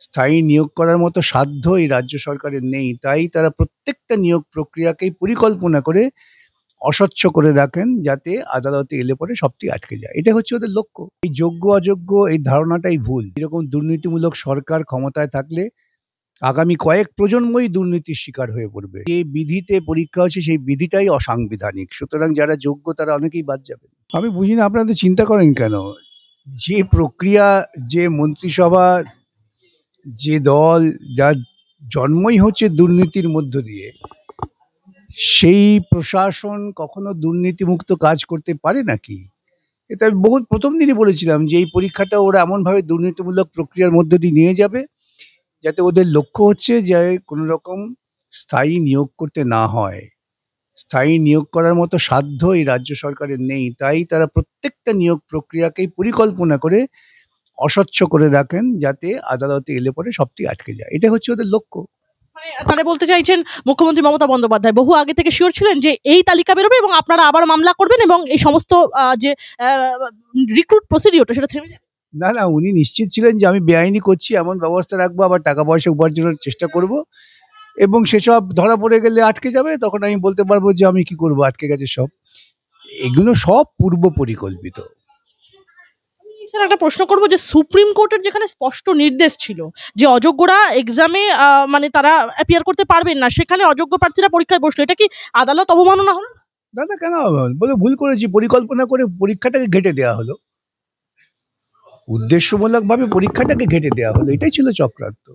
স্থায়ী নিয়োগ করার মতো সাধ্য এই রাজ্য সরকারের নেই, তাই তারা প্রত্যেকটা নিয়োগ প্রক্রিয়াকেই পরিকল্পনা করে অস্বচ্ছ করে রাখেন, যাতে আদালতে এলে পরে সবটি আটকে যায়। এটা হচ্ছে ওদের লক্ষ্য। এই যোগ্য অযোগ্য এই ধারণাটাই ভুল। এরকম দুর্নীতিমূলক সরকার ক্ষমতায় থাকলে আগামী কয়েক প্রজন্মই দুর্নীতির শিকার হয়ে পড়বে। যে বিধিতে পরীক্ষা হচ্ছে সেই বিধিটাই অসাংবিধানিক, সুতরাং যারা যোগ্য তারা অনেকেই বাদ যাবে। আমি বুঝি না আপনারা চিন্তা করেন কেন, যে প্রক্রিয়া, যে মন্ত্রিসভা, যে দল, যার জন্মই হচ্ছে দুর্নীতির মধ্য দিয়ে, সেই প্রশাসন কখনো দুর্নীতিমুক্ত কাজ করতে পারে নাকি? এটা আমি বহু প্রথম দিনই বলেছিলাম যে এই পরীক্ষাটা ওরা এমনভাবে দুর্নীতিমূলক প্রক্রিয়ার মধ্য দিয়ে নিয়ে যাবে, যাতে ওদের লক্ষ্য হচ্ছে যে কোনো রকম স্থায়ী নিয়োগ করতে না হয়। স্থায়ী নিয়োগ করার মতো সাধ্য এই রাজ্য সরকারের নেই, তাই তারা প্রত্যেকটা নিয়োগ প্রক্রিয়াকেই পরিকল্পনা করে অস্বচ্ছ করে রাখেন, যাতে আদালতে এলে পরে সবটি আটকে যায়। এটা হচ্ছে ওদের লক্ষ্য। মানে তাহলে বলতে চাইছেন মুখ্যমন্ত্রী মমতা বন্দ্যোপাধ্যায় বহু আগে থেকে শিওর ছিলেন যে এই তালিকা বেরোবে এবং আপনারা আবার মামলা করবেন এবং এই সমস্ত যে রিক্রুট প্রসিডিওরটা সেটা থেমে যাবে। না, না, উনি নিশ্চিত ছিলেন যে আমি বেআইনি করছি এমন ব্যবস্থা রাখবো, আবার টাকা পয়সা উপার্জনের চেষ্টা করব, এবং সেসব ধরা পড়ে গেলে আটকে যাবে, তখন আমি বলতে পারবো যে আমি কি করব, আটকে গেছে সব। এগুলো সব পূর্ব পরিকল্পিত। স্যার একটা প্রশ্ন করবো যে সুপ্রিম কোর্টের যেখানে স্পষ্ট নির্দেশ ছিল যে অযোগ্যরা এক্সামে মানে তারা অ্যাপিয়ার করতে পারবেন না, সেখানে অযোগ্য প্রার্থীরা পরীক্ষায় বসলো, এটা কি আদালত অবমাননা হলো? দাদা কেন বলে ভুল করেছি, পরিকল্পনা করে পরীক্ষাটাকে ঘেটে দেওয়া হলো, উদ্দেশ্যমূলকভাবে পরীক্ষাটাকে ঘেটে দেওয়া হলো, এটাই ছিল চক্রান্ত।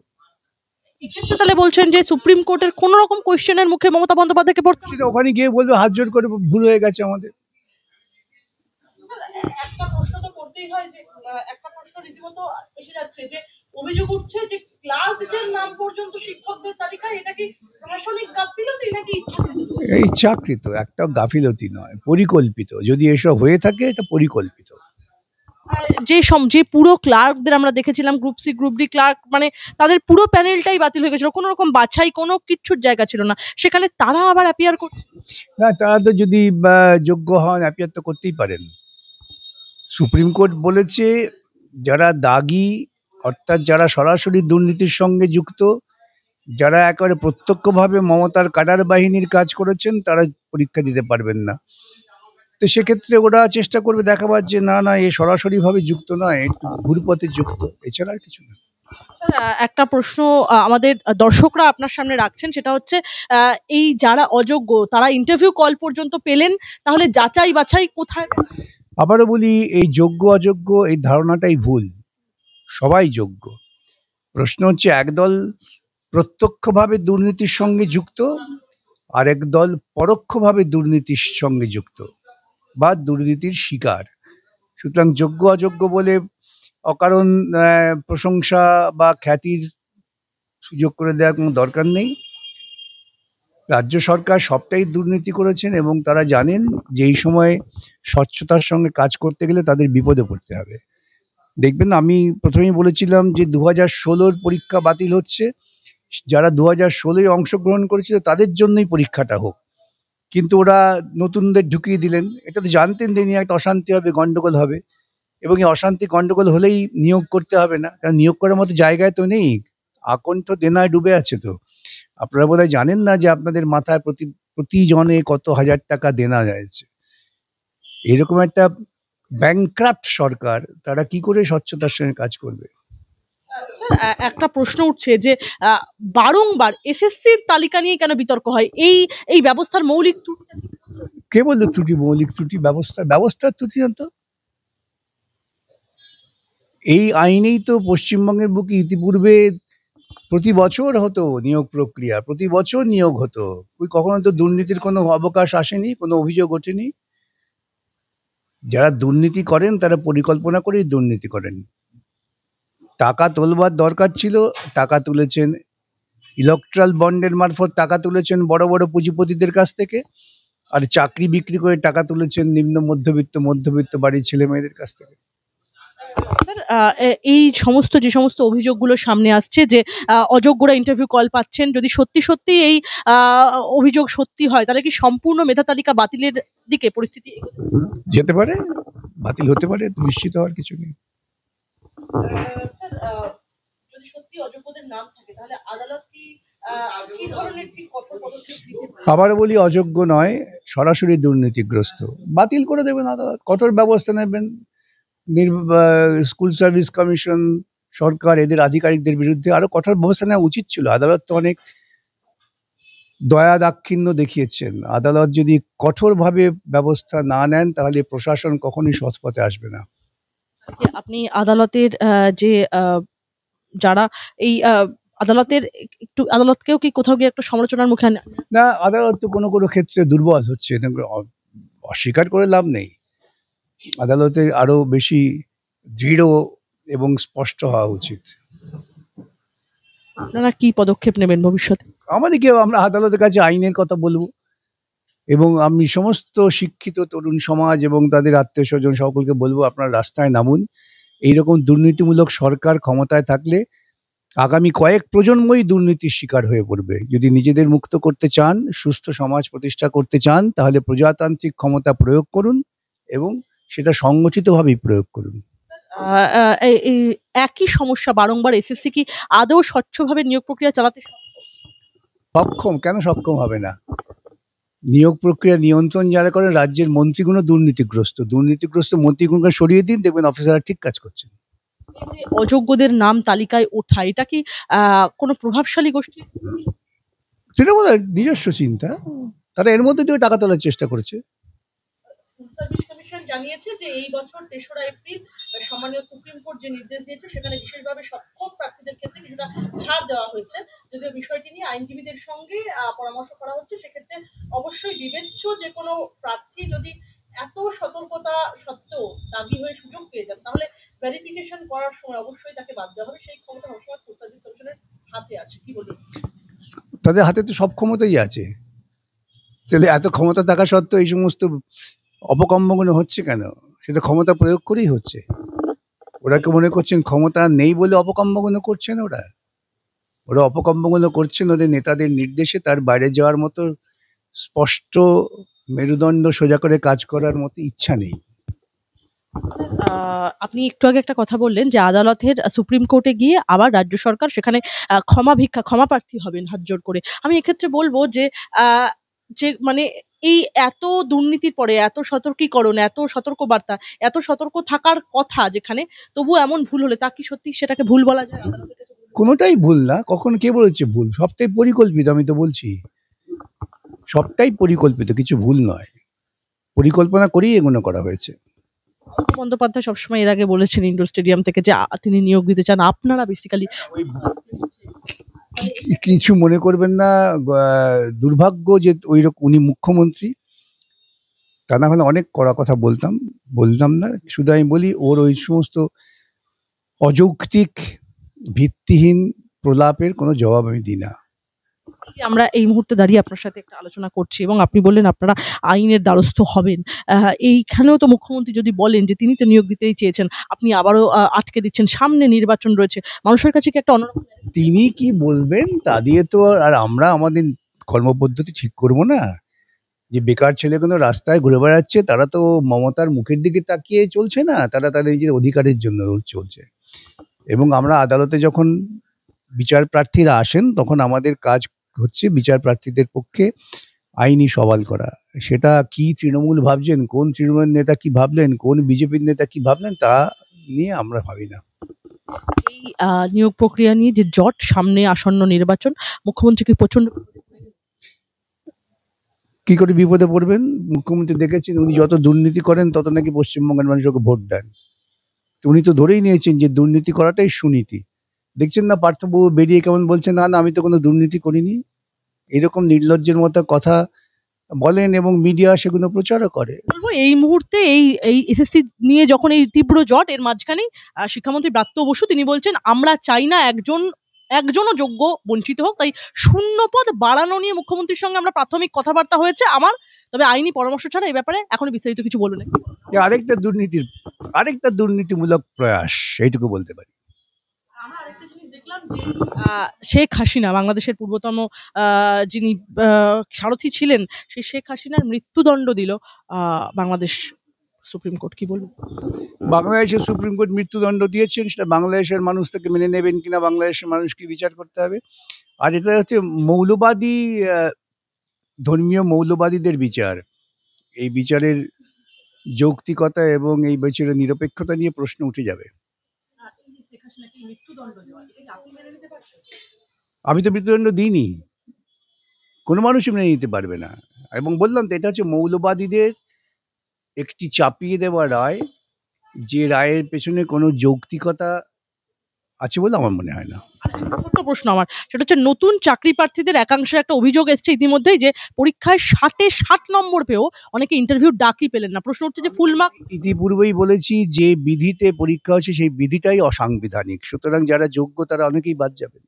এক্ষেত্রে তাহলে বলছেন যে সুপ্রিম কোর্টের কোন রকম কোয়েশ্চেনের মুখে মমতা বন্দ্যোপাধ্যায়কে পড়তে হবে? সেটা ওখানে গিয়ে বলবো হাত জোর করে ভুল হয়ে গেছে আমাদের। একটা প্রশ্ন তো করতেই হয় যে একটা প্রশ্ন রীতিমতো এসে যাচ্ছে যে অভিযোগ উঠছে যে ক্লাসদের নাম পর্যন্ত শিক্ষকদের তালিকায়, এটা কি প্রশাসনিক গাফিলতি নাকি ইচ্ছাকৃত? এই চাকরিত একটা গাফিলতি নয়, পরিকল্পিত। যদি এসব হয়ে থাকে এটা পরিকল্পিত। যে পুরো ক্লার্কদের আমরা দেখেছিলাম, group C group D clerk, মানে তাদের পুরো প্যানেলটাই বাতিল হয়ে গেছিল, কোনো রকম বাছাই কোনো কিচ্ছুর জায়গা ছিল না, সেখানে তারা আবার অ্যাপিয়ার করছে। না, তারা তো যদি যোগ্য হন অ্যাপিয়ার তো করতেই পারেন। সুপ্রিম কোর্ট বলেছে যারা দাগি, অর্থাৎ যারা সরাসরি দুর্নীতির সঙ্গে যুক্ত, যারা একেবারে প্রত্যক্ষভাবে মমতার কাডার বাহিনীর কাজ করেছেন, তারা পরীক্ষা দিতে পারবেন না। তো সেক্ষেত্রে ওরা চেষ্টা করবে দেখাবার যে না না, এ সরাসরিভাবে যুক্ত নয়, একটু ঘুরপথে যুক্ত, এছাড়া আর কিছু না। একটা প্রশ্ন আমাদের দর্শকরা আপনার সামনে রাখছেন, সেটা হচ্ছে এই যারা অযোগ্য তারা ইন্টারভিউ কল পর্যন্ত পেলেন, তাহলে যাচাই বাছাই কোথায়? আবারও বলি, এই যোগ্য অযোগ্য এই ধারণাটাই ভুল। সবাই যোগ্য। প্রশ্ন হচ্ছে একদল প্রত্যক্ষভাবে দুর্নীতির সঙ্গে যুক্ত, আর একদল পরোক্ষভাবে দুর্নীতির সঙ্গে যুক্ত বা দুর্নীতির শিকার। সুতরাং যোগ্য অযোগ্য বলে অকারণ প্রশংসা বা খ্যাতির সুযোগ করে দেওয়ার কোনো দরকার নেই। রাজ্য সরকার সবটাই দুর্নীতি করেছেন এবং তারা জানেন যে এই সময় স্বচ্ছতার সঙ্গে কাজ করতে গেলে তাদের বিপদে পড়তে হবে। দেখবেন, আমি প্রথমেই বলেছিলাম যে 2016 পরীক্ষা বাতিল হচ্ছে, যারা 2016 অংশগ্রহণ করেছিল তাদের জন্যই পরীক্ষাটা হোক, কিন্তু ওরা নতুনদের ঢুকিয়ে দিলেন। এটা তো জানতেন যে নিয়ে একটা অশান্তি হবে, গন্ডগোল হবে, এবং এই অশান্তি গন্ডগোল হলেই নিয়োগ করতে হবে না, কারণ নিয়োগ করার মতো জায়গায় তো নেই, আকণ্ঠ দেনায় ডুবে আছে। তো আপনারা বোধহয় জানেন না যে আপনাদের মাথায় প্রতি জনে কত হাজার টাকা দেনা রয়েছে। এরকম একটা ব্যাংক্রাফ্ট সরকার, তারা কি করে স্বচ্ছতার সঙ্গে কাজ করবে? একটা প্রশ্ন উঠছে যে বারংবার এসএসসির তালিকা নিয়ে কেন বিতর্ক হয়? এই ব্যবস্থার মৌলিক ত্রুটি। কে বললো ত্রুটি? মৌলিক ত্রুটি ব্যবস্থার ত্রুটি না তো। এই আইনেই তো পশ্চিমবঙ্গের বুকে ইতিপূর্বে প্রতি বছর হতো নিয়োগ প্রক্রিয়া, প্রতি বছর নিয়োগ হতো, কখনো তো দুর্নীতির কোনো অবকাশ আসেনি, কোনো অভিযোগ ওঠেনি। যারা দুর্নীতি করেন তারা পরিকল্পনা করেই দুর্নীতি করেন। টাকা তোলবার দরকার ছিল, টাকা তুলেছেন ইলেকট্রাল বন্ডের মারফত, টাকা তুলেছেন বড় বড় পুঁজিপতিদের কাছ থেকে, আর চাকরি বিক্রি করে টাকা তুলেছেন নিম্ন মধ্যবিত্ত বাড়ির ছেলে মেয়েদের কাছ থেকে। এই যে সমস্ত অভিযোগগুলো সামনে আসছে যে অযোগ্যরা ইন্টারভিউ কল পাচ্ছেন, যদি সত্যি সত্যি এই অভিযোগ সত্যি হয়, তাহলে কি সম্পূর্ণ মেধা তালিকা বাতিলের দিকে পরিস্থিতি যেতে পারে, বাতিল হতে পারে, নিশ্চিত হওয়ার কিছু নেই। স্যার যদি সত্যি অযোগ্যদের নাম থাকে তাহলে আদালত কি ধরনের কি কঠোর পদক্ষেপ নিতে পারে? আবার বলি অযোগ্য নয়, সরাসরি দুর্নীতিগ্রস্ত, বাতিল করে দেবেন আদালত, কঠোর ব্যবস্থা নেবেন। স্কুল সার্ভিস কমিশন, সরকার, এদের আধিকারিকদের বিরুদ্ধে আরো কঠোর ব্যবস্থা নেওয়া উচিত ছিল। আদালত তো অনেক দয়া দাক্ষিণ্য দেখিয়েছেন। আদালত যদি কঠোরভাবে ব্যবস্থা না নেন তাহলে প্রশাসন কখনোই সৎ পথে আসবে না। আপনি আদালতের যে যারা এই আদালতের একটু আদালতকেও কি কোথাও গিয়ে একটা সমালোচনার মুখে না, আদালত তো কোনো কোনো ক্ষেত্রে দুর্বল হচ্ছে, এটা অস্বীকার করে লাভ নেই। আদালতে আরো বেশি দৃঢ় এবং স্পষ্ট হওয়া উচিত। আপনারা কি পদক্ষেপ নেবেন ভবিষ্যতে? আমরা আদালতের কাছে আইনের কথা বলবো, এবং আমি সমস্ত শিক্ষিত তরুণ সমাজ এবং তাদের আত্মীয় স্বজন সকলকে বলবো, আপনারা রাস্তায় নামুন। এইরকম দুর্নীতিমূলক সরকার ক্ষমতায় থাকলে আগামী কয়েক প্রজন্মই দুর্নীতির শিকার হয়ে পড়বে। যদি নিজেদের মুক্ত করতে চান, সুস্থ সমাজ প্রতিষ্ঠা করতে চান, তাহলে প্রজাতান্ত্রিক ক্ষমতা প্রয়োগ করুন এবং সেটা সংগঠিতভাবেই প্রয়োগ করুন। এই একই সমস্যা বারংবার, এসএসসি কি আদৌ স্বচ্ছভাবে নিয়োগ প্রক্রিয়া চালাতে সক্ষম? কেন সক্ষম হবে না? নিয়োগ প্রক্রিয়া নিয়ন্ত্রণ যারা করেন রাজ্যের মন্ত্রীগুলো দুর্নীতিগ্রস্ত মন্ত্রীগুলোকে সরিয়ে দিন, দেখবেন অফিসাররা ঠিক কাজ করছেন। যে অযোগ্যদের নাম তালিকায় ওঠা, এটা কি কোনো প্রভাবশালী গোষ্ঠী? তৃণমূলের নিজস্ব চিন্তা, তারা এর মধ্যে দিয়ে টাকা তোলার চেষ্টা করেছে। স্কুল সার্ভিস কমিশন জানিয়েছে যে এই বছর ৩রা এপ্রিল সম্মানীয় সুপ্রিম কোর্ট যে নির্দেশ দিয়েছে সেখানে বিশেষভাবে সক্ষম প্রার্থীদের ক্ষেত্রে কিছুটা ছাড় দেওয়া হয়েছে। যদিও বিষয়টি নিয়ে আইনজীবীদের সঙ্গে পরামর্শ করা হচ্ছে, সেক্ষেত্রে অবশ্যই বিবেচ্য যে কোনো প্রার্থী যদি এত সতর্কতা সত্ত্বেও দাবি হয়ে সুযোগ পেয়ে যান তাহলে ভেরিফিকেশন করার সময় অবশ্যই তাকে বাদ দেওয়া হবে। সেই ক্ষমতা সবসময় স্কুল সার্ভিস কমিশনের হাতে আছে, কি বলবেন? তাদের হাতে তো সব ক্ষমতাই আছে, তাহলে এত ক্ষমতা থাকা সত্ত্বেও এই সমস্ত অপকর্মগুলো হচ্ছে কেন? সেটা ক্ষমতা প্রয়োগ করেই হচ্ছে। ওরা কি মনে করছেন ক্ষমতা নেই বলে অপকর্মগুলো করছেন? ওরা অপকর্মগুলো করছেন ওদের নেতাদের নির্দেশে, তার বাইরে যাওয়ার মতো স্পষ্ট মেরুদণ্ড সোজা করে কাজ করার মতো ইচ্ছা নেই। আপনি একটু আগে একটা কথা বললেন যে আদালতের সুপ্রিম কোর্টে গিয়ে আবার রাজ্য সরকার সেখানে ক্ষমা প্রার্থী হবেন হাত জোড় করে। আমি এক্ষেত্রে বলবো যে যে মানে এই এত দুর্নীতির পরে এত সতর্কীকরণ, এত সতর্কবার্তা, এত সতর্ক থাকার কথা যেখানে, তবুও এমন ভুল হলে তা কি সত্যি সেটাকে ভুল বলা যায়? কোনোটাই ভুল না। কখন কে বলেছে ভুল? সবটাই পরিকল্পিত। আমি তো বলছি সবটাই পরিকল্পিত, কিছু ভুল নয়। পরিকল্পনা করেই এগুলো করা হয়েছে। বন্দ্যোপাধ্যায় সবসময় এর আগে বলেছেন ইন্ডোর স্টেডিয়াম থেকে যে তিনি নিয়োগ দিতে চান। আপনারা বেসিক্যালি কিছু মনে করবেন না, দুর্ভাগ্য যে উনি মুখ্যমন্ত্রী, তা না হলে অনেক কড়া কথা বলতাম না। শুধু আমি বলি ওর ওই সমস্ত অযৌক্তিক ভিত্তিহীন প্রলাপের কোনো জবাব আমি দিই না। আমরা এই মুহূর্তে দাঁড়িয়ে আপনার সাথে একটা আলোচনা করছি এবং আপনি বললেন আপনারা আইনের দ্বারস্থ হবেন। এইখানেও তো মুখ্যমন্ত্রী যদি বলেন যে তিনি তো নিয়োগ দিতেই চেয়েছেন, আপনি আবারও আটকে দিচ্ছেন, সামনে নির্বাচন রয়েছে, মানুষের কাছে কি একটা অন্যরকম? তিনি কি বলবেন তা দিয়ে তো আর আমরা আমাদের কর্মপদ্ধতি ঠিক করবো না? যে বেকার ছেলেগুলো রাস্তায় ঘুরে বেড়াচ্ছে, তারা তো মমতার মুখের দিকে তাকিয়ে চলছে না, তারা তাদের নিজের অধিকারের জন্য চলছে। এবং আমরা আদালতে যখন বিচার প্রার্থীরা আসেন তখন আমাদের কাজ হচ্ছে বিচার প্রার্থীদের পক্ষে আইনি সওয়াল করা। সেটা কি তৃণমূল ভাবছেন, কোন তৃণমূল নেতা কি ভাবলেন, কোন বিজেপির নেতা কি ভাবলেন, তা নিয়ে আমরা ভাবি না। এই নিয়োগ প্রক্রিয়া নিয়ে যে জট, সামনে আসন্ন নির্বাচন, মুখ্যমন্ত্রীকে প্রচন্ড কি করে বিপদে পড়বেন? মুখ্যমন্ত্রী দেখেছেন উনি যত দুর্নীতি করেন তত নাকি পশ্চিমবঙ্গের মানুষ ওকে ভোট দেন। তো উনি তো ধরেই নিয়েছেন যে দুর্নীতি করাটাই সুনীতি। দেখছেন না পার্থবাবু বেরিয়ে কেমন বলছেন, না আমি তো কোনো দুর্নীতি করিনি। এরকম নির্লজ্জের মতো কথা বলেন এবং মিডিয়া সেগুলো প্রচারও করে। বলবো এই মুহূর্তে এই এসএসসি নিয়ে যখন এই তীব্র জট, এর মাঝখানেই শিক্ষামন্ত্রী ব্রাত্য বসু তিনি বলছেন আমরা চাই না একজনও যোগ্য বঞ্চিত হোক, তাই শূন্য পদ বাড়ানো নিয়ে মুখ্যমন্ত্রীর সঙ্গে আমরা প্রাথমিক কথাবার্তা হয়েছে আমার, তবে আইনি পরামর্শ ছাড়া এই ব্যাপারে এখনো বিস্তারিত কিছু বলুন। আরেকটা দুর্নীতিমূলক প্রয়াস, এইটুকু বলতে পারি। শেখ হাসিনা, বাংলাদেশের পূর্বতম যিনি সারথি ছিলেন, সেই শেখ হাসিনার মৃত্যুদণ্ড দিল বাংলাদেশ সুপ্রিম কোর্ট, কি বলবেন? বাংলাদেশের সুপ্রিম কোর্ট মৃত্যুদণ্ড দিয়েছেন, সেটা বাংলাদেশের মানুষ তাকে মেনে নেবেন কিনা বাংলাদেশের মানুষকে বিচার করতে হবে। আর এটা হচ্ছে মৌলবাদী ধর্মীয় মৌলবাদীদের বিচার। এই বিচারের যৌক্তিকতা এবং এই বিচারের নিরপেক্ষতা নিয়ে প্রশ্ন উঠে যাবে। আমি তো মৃত্যুদণ্ড দিইনি, কোনো মানুষই মেনে নিতে পারবে না। এবং বললাম তো, এটা হচ্ছে মৌলবাদীদের একটি চাপিয়ে দেওয়া রায়, যে রায়ের পেছনে কোনো যৌক্তিকতা আছে বলে আমার মনে হয় না। ছোট্ট প্রশ্ন আমার, সেটা হচ্ছে নতুন চাকরি প্রার্থীদের একাংশের একটা অভিযোগ এসছে ইতিমধ্যেই যে পরীক্ষায় 60 নম্বর পেয়েও অনেকে ইন্টারভিউ ডাকই পেলেন না। প্রশ্ন হচ্ছে যে ফুল মার্ক। ইতিপূর্বেই বলেছি যে বিধিতে পরীক্ষা হচ্ছে, সেই বিধিটাই অসাংবিধানিক, সুতরাং যারা যোগ্য তারা অনেকেই বাদ যাবেন।